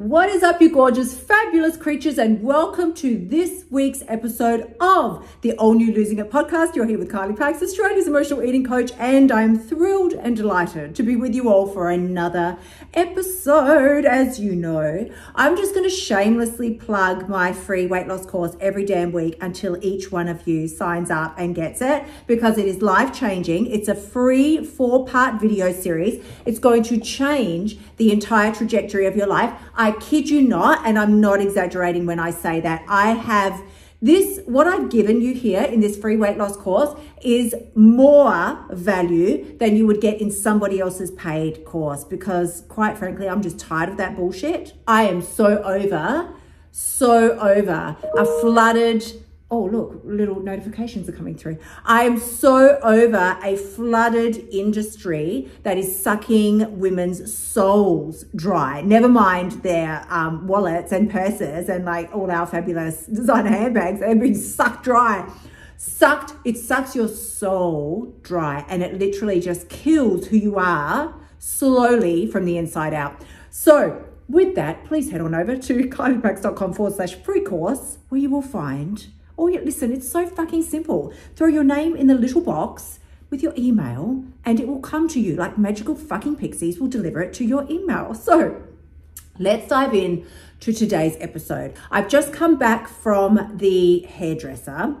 What is up, you gorgeous, fabulous creatures, and welcome to this week's episode of the all new Losing It podcast. You're here with Kylie Pax, Australia's emotional eating coach, and I'm thrilled and delighted to be with you all for another episode. As you know, I'm just going to shamelessly plug my free weight loss course every damn week until each one of you signs up and gets it, because it is life-changing. It's a free 4-part video series. It's going to change the entire trajectory of your life. I kid you not, and I'm not exaggerating when I say that. I have this, what I've given you here in this free weight loss course is more value than you would get in somebody else's paid course, because quite frankly, I'm just tired of that bullshit. I am so over a flooded, oh look, little notifications are coming through. I am so over a flooded industry that is sucking women's souls dry. Never mind their wallets and purses and like all our fabulous designer handbags. They've been sucked dry. It sucks your soul dry, and it literally just kills who you are slowly from the inside out. So with that, please head on over to kyliepax.com/free course, where you will find, oh yeah, listen, it's so fucking simple. Throw your name in the little box with your email and it will come to you like magical fucking pixies will deliver it to your email. So let's dive in to today's episode. I've just come back from the hairdresser,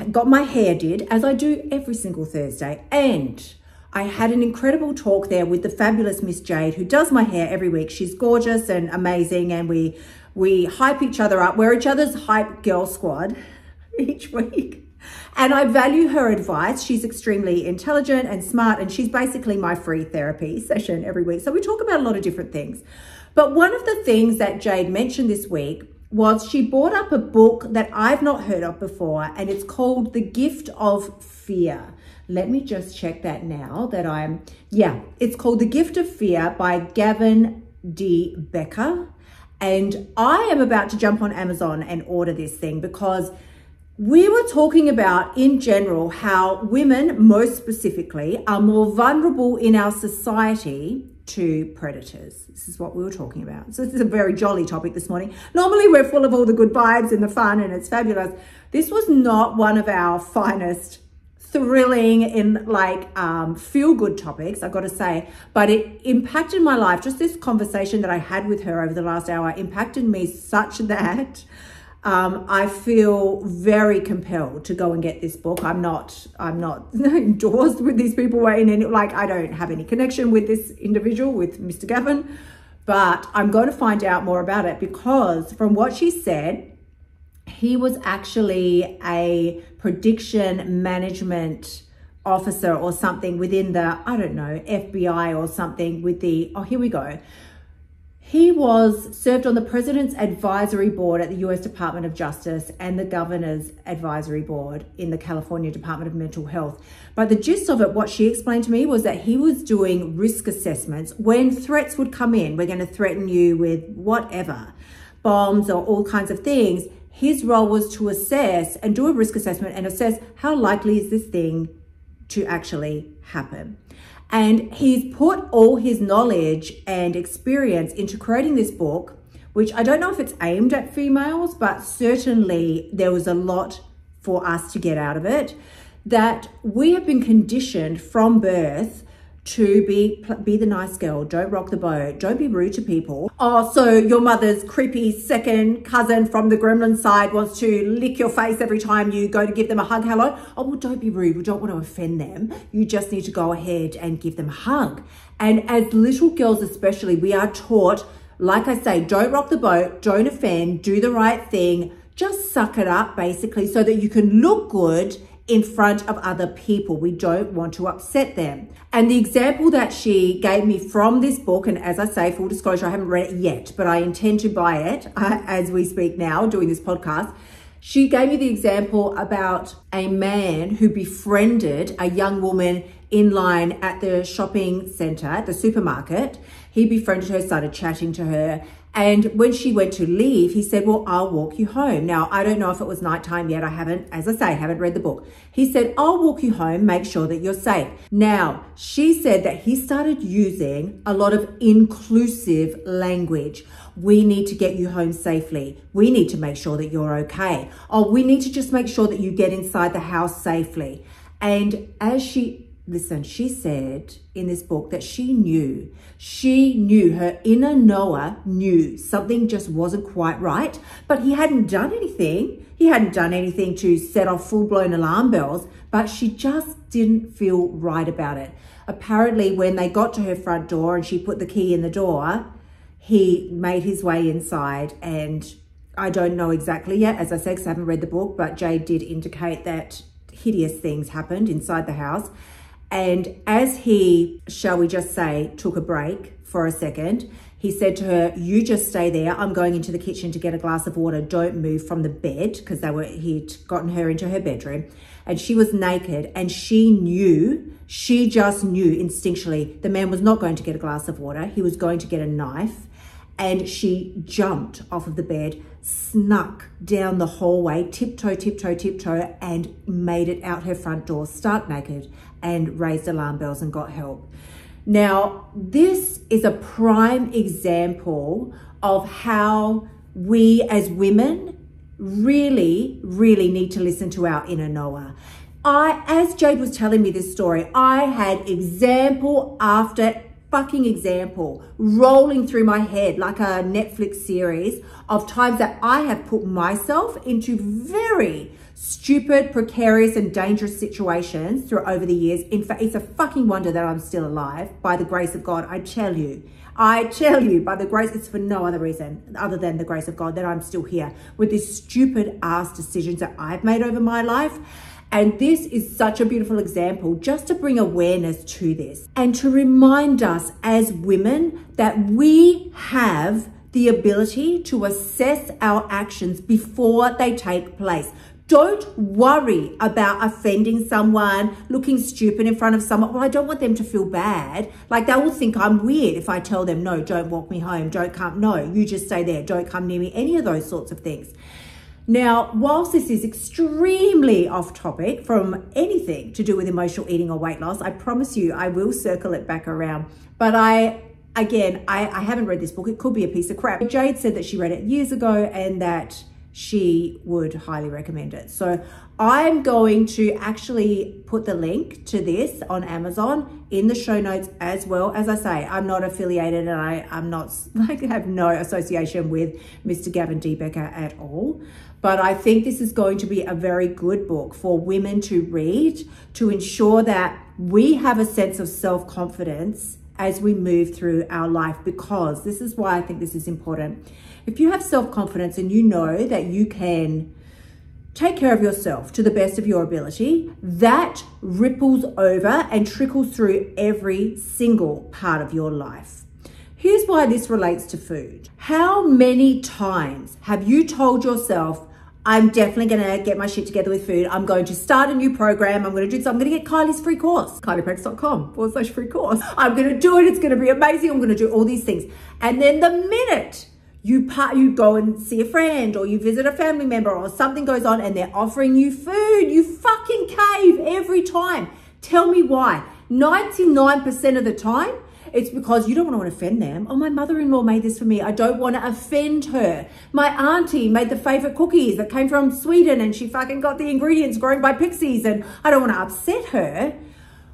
got my hair did, as I do every single Thursday, and I had an incredible talk there with the fabulous Miss Jade, who does my hair every week. She's gorgeous and amazing, and we hype each other up. We're each other's hype girl squad each week. And I value her advice. She's extremely intelligent and smart, and she's basically my free therapy session every week. So we talk about a lot of different things. But one of the things that Jade mentioned this week was she brought up a book that I've not heard of before, and it's called The Gift of Fear. Let me just check that now that it's called The Gift of Fear by Gavin D. Becker. And I am about to jump on Amazon and order this thing, because we were talking about, in general, how women, most specifically, are more vulnerable in our society to predators. This is what we were talking about. So this is a very jolly topic this morning. Normally we're full of all the good vibes and the fun, and it's fabulous. This was not one of our finest, thrilling in like feel-good topics, I gotta say, but it impacted my life. Just this conversation that I had with her over the last hour impacted me such that I feel very compelled to go and get this book. I'm not endorsed with these people in any, like, I don't have any connection with this individual, with Mr. Gavin, but I'm going to find out more about it, because from what she said, he was actually a prediction management officer or something within the, I don't know, FBI or something with the, oh, here we go. He was served on the President's Advisory Board at the US Department of Justice and the Governor's Advisory Board in the California Department of Mental Health. But the gist of it, what she explained to me, was that he was doing risk assessments when threats would come in. We're going to threaten you with whatever, bombs or all kinds of things. His role was to assess and do a risk assessment and assess how likely is this thing to actually happen. And he's put all his knowledge and experience into creating this book, which I don't know if it's aimed at females, but certainly there was a lot for us to get out of it, that we have been conditioned from birth to be the nice girl, don't rock the boat, don't be rude to people. Oh, so your mother's creepy second cousin from the gremlin side wants to lick your face every time you go to give them a hug. Hello? Oh, well, don't be rude. We don't want to offend them. You just need to go ahead and give them a hug. And as little girls especially, we are taught, like I say, don't rock the boat, don't offend, do the right thing, just suck it up basically, so that you can look good in front of other people. We don't want to upset them. And the example that she gave me from this book, and as I say, full disclosure, I haven't read it yet, but I intend to buy it as we speak now, doing this podcast. She gave me the example about a man who befriended a young woman in line at the shopping center, at the supermarket. He befriended her, started chatting to her. And when she went to leave, he said, well, I'll walk you home. Now, I don't know if it was nighttime yet. I haven't, as I say, haven't read the book. He said, I'll walk you home, make sure that you're safe. Now, she said that he started using a lot of inclusive language. we need to get you home safely. We need to make sure that you're okay. Oh, we need to just make sure that you get inside the house safely. And as she said in this book that she knew her inner Noah knew something just wasn't quite right, but he hadn't done anything. He hadn't done anything to set off full-blown alarm bells, but she just didn't feel right about it. Apparently, when they got to her front door and she put the key in the door, he made his way inside, and I don't know exactly yet, as I said, because I haven't read the book, but Jade did indicate that hideous things happened inside the house. And as he, shall we just say, took a break for a second, he said to her, you just stay there. I'm going into the kitchen to get a glass of water. Don't move from the bed, because he'd gotten her into her bedroom. And she was naked, and she just knew instinctually the man was not going to get a glass of water. He was going to get a knife. And she jumped off of the bed, snuck down the hallway, tiptoe, and made it out her front door, stark naked, and raised alarm bells and got help. Now, this is a prime example of how we as women really, really need to listen to our inner Noah. As Jade was telling me this story, I had example after fucking example rolling through my head like a Netflix series of times that I have put myself into very stupid, precarious, and dangerous situations over the years. In fact, it's a fucking wonder that I'm still alive by the grace of God. I tell you, by the grace, it's for no other reason other than the grace of God that I'm still here with these stupid ass decisions that I've made over my life. And this is such a beautiful example just to bring awareness to this and to remind us as women that we have the ability to assess our actions before they take place. Don't worry about offending someone, looking stupid in front of someone. Well, I don't want them to feel bad. Like, they will think I'm weird if I tell them, no, don't walk me home, don't come, no, you just stay there, don't come near me, any of those sorts of things. Now, whilst this is extremely off topic from anything to do with emotional eating or weight loss, I promise you I will circle it back around. But I haven't read this book. It could be a piece of crap. Jade said that she read it years ago and that she would highly recommend it. So I'm going to actually put the link to this on Amazon in the show notes as well. As I say, I'm not affiliated and I'm not, like, I have no association with Mr. Gavin D. Becker at all. But I think this is going to be a very good book for women to read to ensure that we have a sense of self-confidence as we move through our life, because this is why I think this is important. If you have self-confidence and you know that you can take care of yourself to the best of your ability, that ripples over and trickles through every single part of your life. Here's why this relates to food. How many times have you told yourself, I'm definitely going to get my shit together with food. I'm going to start a new program. I'm going to do this. I'm going to get Kylie's free course, kylieprax.com/free course. I'm going to do it. It's going to be amazing. I'm going to do all these things. And then the minute you go and see a friend or you visit a family member or something goes on and they're offering you food, you fucking cave every time. Tell me why. 99% of the time, it's because you don't want to offend them. Oh, my mother-in-law made this for me. I don't want to offend her. My auntie made the favorite cookies that came from Sweden and she fucking got the ingredients grown by pixies and I don't want to upset her.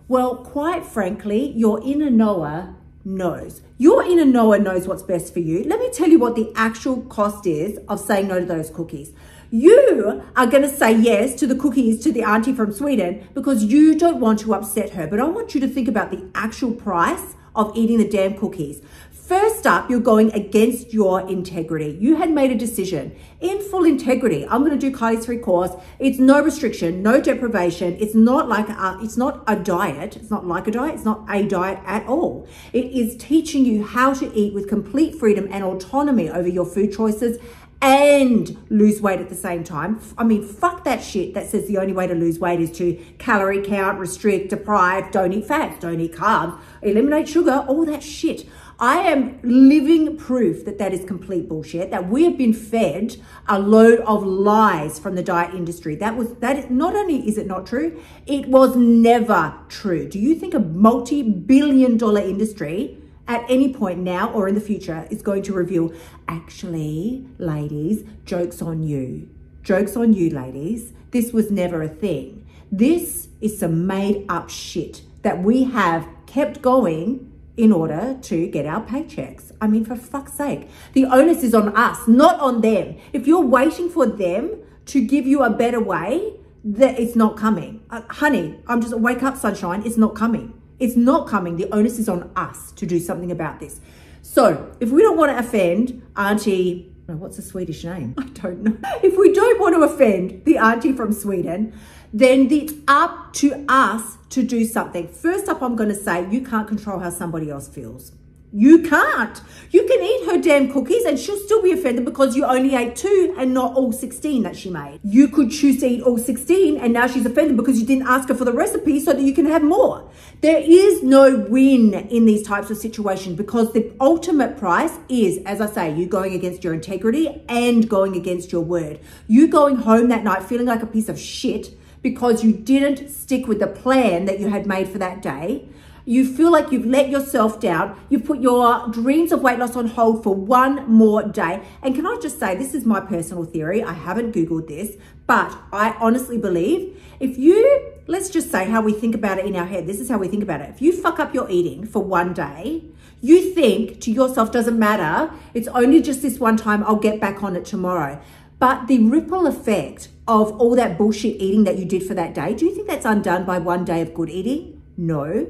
Well, quite frankly, your inner Noah knows. Your inner Noah knows what's best for you. Let me tell you what the actual cost is of saying no to those cookies. You are going to say yes to the cookies to the auntie from Sweden because you don't want to upset her. But I want you to think about the actual price of eating the damn cookies. First up, you're going against your integrity. You had made a decision in full integrity. I'm going to do Kylie's free course. It's no restriction, no deprivation. It's not like it's not a diet. It's not like a diet. It's not a diet at all. It is teaching you how to eat with complete freedom and autonomy over your food choices and lose weight at the same time. I mean, fuck that shit that says the only way to lose weight is to calorie count, restrict, deprive, don't eat fats, don't eat carbs, eliminate sugar, all that shit. I am living proof that that is complete bullshit, that we have been fed a load of lies from the diet industry. Not only is it not true, it was never true. Do you think a multi-billion-dollar industry at any point now or in the future is going to reveal, actually, ladies, joke's on you. Joke's on you, ladies. This was never a thing. This is some made up shit that we have kept going in order to get our paychecks. I mean, for fuck's sake, the onus is on us, not on them. If you're waiting for them to give you a better way, that it's not coming. Honey, I'm just, wake up, sunshine. It's not coming. It's not coming. The onus is on us to do something about this. So if we don't want to offend Auntie, what's the Swedish name? I don't know. If we don't want to offend the auntie from Sweden, then it's up to us to do something. First up, I'm going to say you can't control how somebody else feels. You can't. You can eat her damn cookies and she'll still be offended because you only ate 2 and not all 16 that she made. You could choose to eat all 16 and now she's offended because you didn't ask her for the recipe so that you can have more. There is no win in these types of situations because the ultimate price is, as I say, you going against your integrity and going against your word. You going home that night feeling like a piece of shit because you didn't stick with the plan that you had made for that day. You feel like you've let yourself down. You've put your dreams of weight loss on hold for one more day. And can I just say, this is my personal theory. I haven't Googled this, but I honestly believe if you, let's just say how we think about it in our head. This is how we think about it. If you fuck up your eating for one day, you think to yourself, doesn't matter. It's only just this one time. I'll get back on it tomorrow. But the ripple effect of all that bullshit eating that you did for that day, do you think that's undone by one day of good eating? No.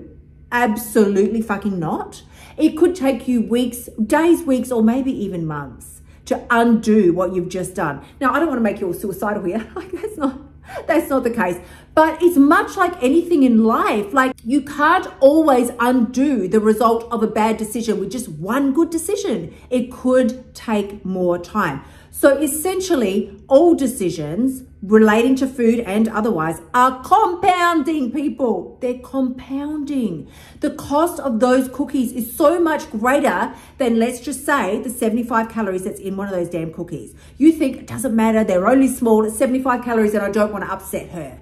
Absolutely fucking not. It could take you weeks, days, weeks, or maybe even months to undo what you've just done. Now, I don't want to make you all suicidal here. Like, that's not the case. But it's much like anything in life. Like, you can't always undo the result of a bad decision with just one good decision. It could take more time. So essentially, all decisions relating to food and otherwise are compounding, people. They're compounding. The cost of those cookies is so much greater than, let's just say, the 75 calories that's in one of those damn cookies. You think it doesn't matter, they're only small, it's 75 calories and I don't want to upset her.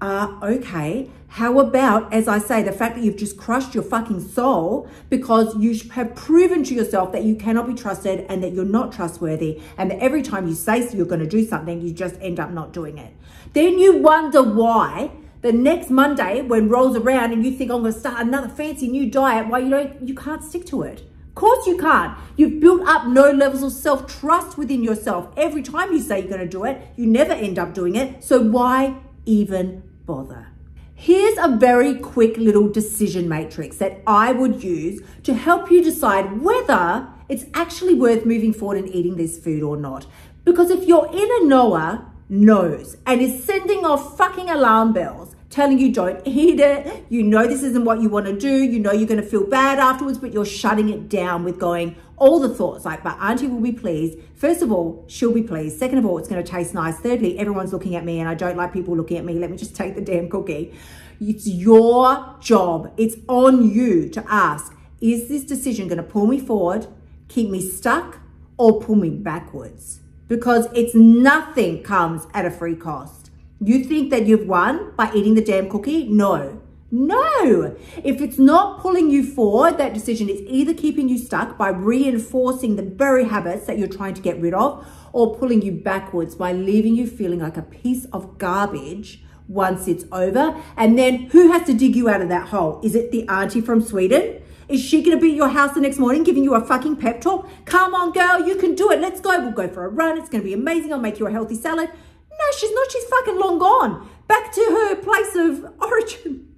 Okay, how about, as I say, the fact that you've just crushed your fucking soul because you have proven to yourself that you cannot be trusted and that you're not trustworthy and that every time you say you're going to do something, you just end up not doing it. Then you wonder why the next Monday when rolls around and you think, I'm going to start another fancy new diet, why you can't stick to it. Of course you can't. You've built up no levels of self-trust within yourself. Every time you say you're going to do it, you never end up doing it. So why even bother? Here's a very quick little decision matrix that I would use to help you decide whether it's actually worth moving forward and eating this food or not. Because if your inner knower knows and is sending off fucking alarm bells telling you don't eat it, you know this isn't what you want to do, you know you're going to feel bad afterwards, but you're shutting it down with going all the thoughts like, but auntie will be pleased. First of all, she'll be pleased. Second of all, it's going to taste nice. Thirdly, everyone's looking at me and I don't like people looking at me. Let me just take the damn cookie. It's your job. It's on you to ask, is this decision going to pull me forward, keep me stuck, or pull me backwards? Because it's nothing comes at a free cost. You think that you've won by eating the damn cookie? No. No. If it's not pulling you forward, that decision is either keeping you stuck by reinforcing the very habits that you're trying to get rid of, or pulling you backwards by leaving you feeling like a piece of garbage once it's over. And then who has to dig you out of that hole? Is it the auntie from Sweden? Is she going to be at your house the next morning giving you a fucking pep talk? Come on, girl, you can do it. Let's go. We'll go for a run. It's going to be amazing. I'll make you a healthy salad. No, she's not. She's fucking long gone. Back to her place of origin.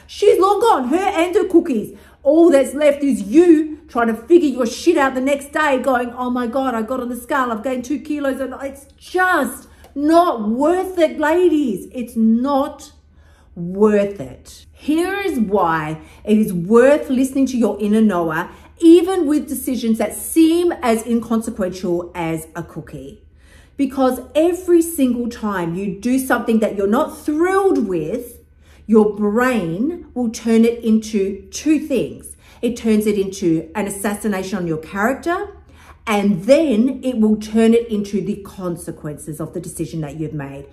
She's long gone. Her and her cookies. All that's left is you trying to figure your shit out the next day going, oh my God, I got on the scale. I've gained 2 kilos. And it's just not worth it, ladies. It's not worth it. Here is why it is worth listening to your inner knower, even with decisions that seem as inconsequential as a cookie. Because every single time you do something that you're not thrilled with, your brain will turn it into 2 things. It turns it into an assassination on your character, and then it will turn it into the consequences of the decision that you've made.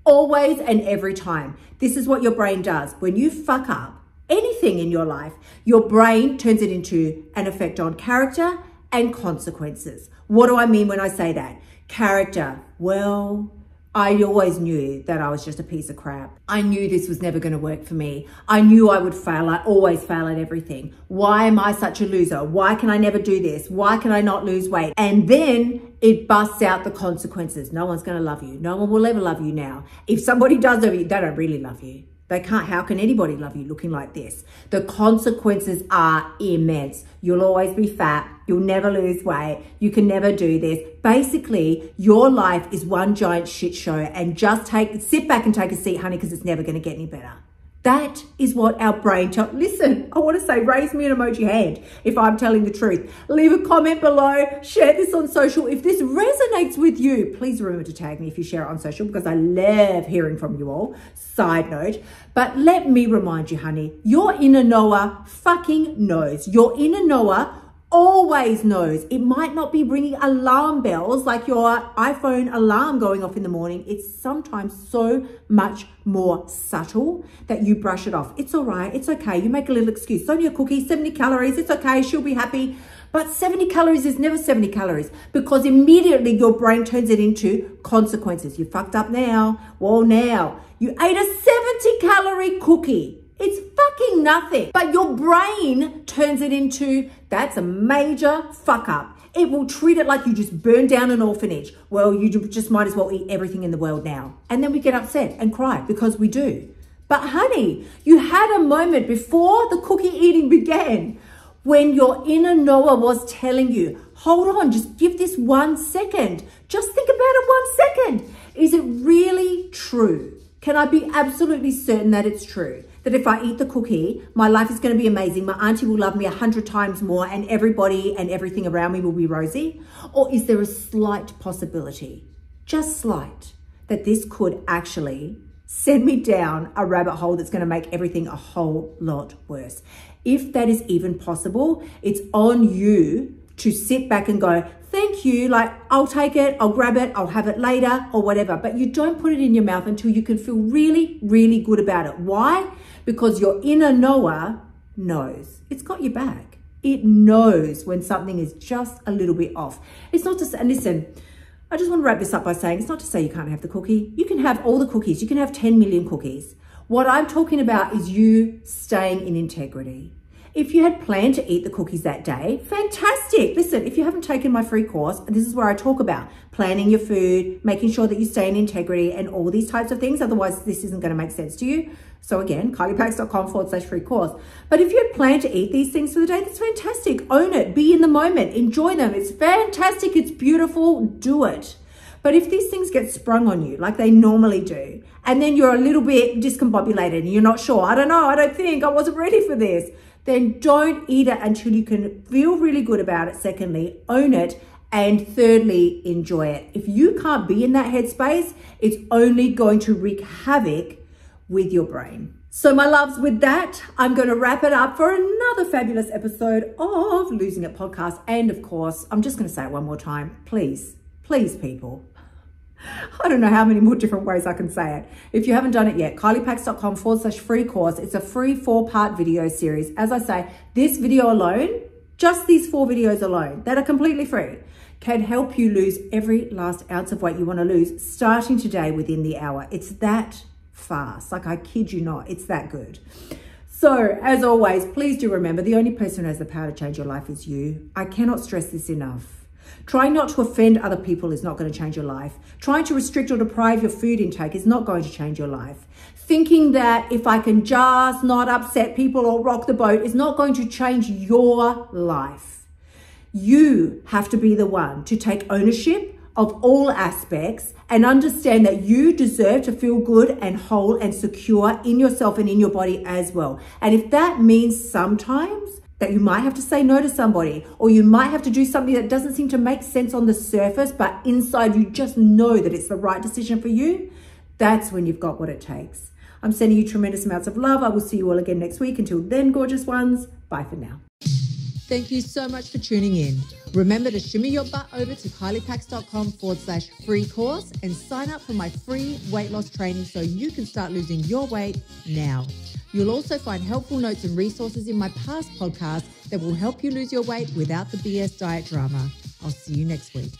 Always and every time. This is what your brain does. When you fuck up, anything in your life, your brain turns it into an effect on character and consequences. What do I mean when I say that? Character. Well, I always knew that I was just a piece of crap. I knew this was never going to work for me. I knew I would fail. I always fail at everything. Why am I such a loser? Why can I never do this? Why can I not lose weight? And then it busts out the consequences. No one's going to love you. No one will ever love you now. If somebody does love you, they don't really love you. They can't. How can anybody love you looking like this? The consequences are immense. You'll always be fat. You'll never lose weight. You can never do this. Basically, your life is one giant shit show, and just sit back and take a seat, honey, because it's never going to get any better. That is what our brain tells. Listen, I want to say, raise me an emoji hand if I'm telling the truth. Leave a comment below. Share this on social. If this resonates with you, please remember to tag me if you share it on social, because I love hearing from you all. Side note. But let me remind you, honey, your inner knower fucking knows. Your inner knower always knows. It might not be ringing alarm bells like your iPhone alarm going off in the morning. It's sometimes so much more subtle that you brush it off. It's all right. It's okay. You make a little excuse. It's only a cookie, 70 calories. It's okay. She'll be happy. But 70 calories is never 70 calories, because immediately your brain turns it into consequences. You fucked up now. Well, now you ate a 70 calorie cookie. It's fucking nothing. But your brain turns it into, that's a major fuck up. It will treat it like you just burned down an orphanage. Well, you just might as well eat everything in the world now. And then we get upset and cry, because we do. But honey, you had a moment before the cookie eating began when your inner knower was telling you, hold on, just give this 1 second. Just think about it 1 second. Is it really true? Can I be absolutely certain that it's true? That if I eat the cookie, my life is going to be amazing. My auntie will love me 100 times more, and everybody and everything around me will be rosy? Or is there a slight possibility, just slight, that this could actually send me down a rabbit hole that's going to make everything a whole lot worse? If that is even possible, it's on you to sit back and go, thank you, like, I'll take it, I'll grab it, I'll have it later or whatever. But you don't put it in your mouth until you can feel really, really good about it. Why? Because your inner knower knows. It's got your back. It knows when something is just a little bit off. It's not to say, and listen, I just want to wrap this up by saying, it's not to say you can't have the cookie. You can have all the cookies. You can have 10 million cookies. What I'm talking about is you staying in integrity. If you had planned to eat the cookies that day, fantastic. Listen, if you haven't taken my free course, this is where I talk about planning your food, making sure that you stay in integrity and all these types of things. Otherwise, this isn't going to make sense to you. So again, kyliepax.com/free course. But if you had planned to eat these things for the day, that's fantastic. Own it. Be in the moment. Enjoy them. It's fantastic. It's beautiful. Do it. But if these things get sprung on you like they normally do, and then you're a little bit discombobulated and you're not sure, I don't know, I don't think, I wasn't ready for this, then don't eat it until you can feel really good about it. Secondly, own it. And thirdly, enjoy it. If you can't be in that headspace, it's only going to wreak havoc with your brain. So my loves, with that, I'm going to wrap it up for another fabulous episode of Losing It Podcast. And of course, I'm just going to say it one more time. Please, please, people. I don't know how many more different ways I can say it. If you haven't done it yet, kyliepax.com/free course. It's a free 4-part video series. As I say, this video alone, just these 4 videos alone that are completely free, can help you lose every last ounce of weight you want to lose starting today within the hour. It's that fast. Like, I kid you not, it's that good. So as always, please do remember, the only person who has the power to change your life is you. I cannot stress this enough. Trying not to offend other people is not going to change your life. Trying to restrict or deprive your food intake is not going to change your life. Thinking that if I can just not upset people or rock the boat is not going to change your life. You have to be the one to take ownership of all aspects and understand that you deserve to feel good and whole and secure in yourself and in your body as well. And if that means sometimes that you might have to say no to somebody, or you might have to do something that doesn't seem to make sense on the surface, but inside you just know that it's the right decision for you, that's when you've got what it takes. I'm sending you tremendous amounts of love. I will see you all again next week. Until then, gorgeous ones, bye for now. Thank you so much for tuning in. Remember to shimmy your butt over to kyliepax.com/free course and sign up for my free weight loss training so you can start losing your weight now. You'll also find helpful notes and resources in my past podcasts that will help you lose your weight without the BS diet drama. I'll see you next week.